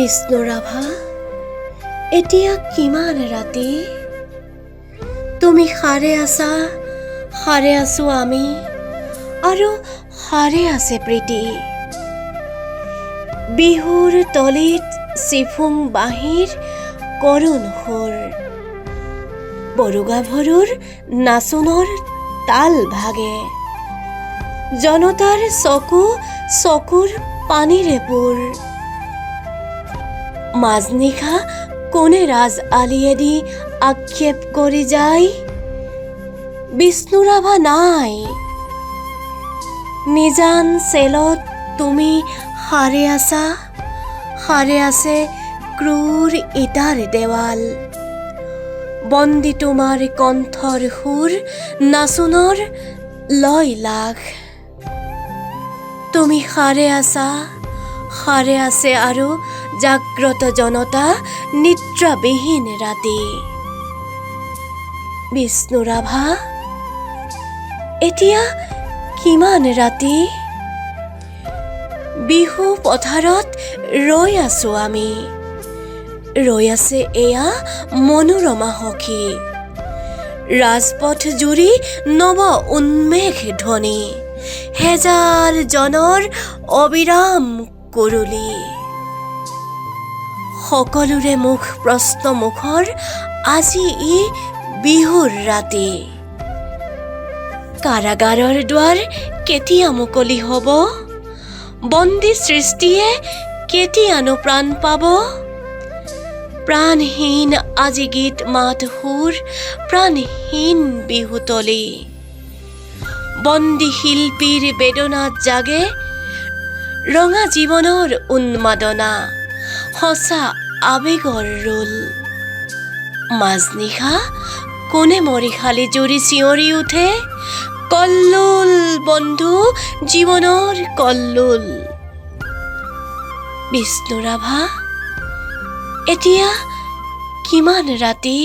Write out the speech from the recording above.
বিষ্ণুৰাভা, এতিয়া কিমান ৰাতি? তুমি সাৰে আছা, সাৰে আছো আমি, আৰু সাৰে আছে প্ৰীতি। বিহুৰ তলিত চিফুং বাঁহীৰ কৰুণ সুৰ, বড়োগাভৰুৰ নাচোনৰ তাল ভাগে, জনতাৰ চকুৰ পানীৰে পোৰ। মাজনিশা কোনে ৰাজ আলিয়েদি আক্ষেপ কৰি যায়, বিষ্ণুৰাভা নাই। নিজান চেলত তুমি সাৰে আছা, সাৰে আছে ক্ৰূৰ ইটাৰ দেৱাল। বন্দী তোমাৰ কণ্ঠৰ সুৰ, নাচোনৰ লয় লাখ। তুমি সাৰে আছা, সাৰে আছে আৰু জাগ্ৰত জনতা নিদ্ৰাবিহীন ৰাতি। বিষ্ণুৰাভা, এতিয়া কিমান ৰাতি? বিহু পথাৰত ৰৈ আছো আমি, ৰৈ আছে এয়া মনোৰমা সখী। ৰাজপথ জুৰি নৱ উন্মেষ ধ্বনি, হেজাৰ জনৰ অবিৰাম কুৰুলি। সকলোৰে মুখ প্ৰশ্ন মুখৰ, আজি ই বিহুৰ ৰাতি। কাৰাগাৰৰ দুৱাৰ কেতিয়া মুকলি হ'ব? বন্দী সৃষ্টিয়ে কেতিয়ানো প্ৰাণ পাব? প্ৰাণহীন আজি গীত মাত সুৰ, প্ৰাণহীন বিহুতলী। বন্দী শিল্পীৰ বেদনাত জাগে ৰঙা জীৱনৰ উন্মাদনা, সঁচা আবেগৰ ৰোল। মাজনিশা কোনে মৰিশালী জুৰি চিঞৰি উঠে, কল্লোল বন্ধু জীৱনৰ কল্লোল। বিষ্ণুৰাভা, এতিয়া কিমান ৰাতি?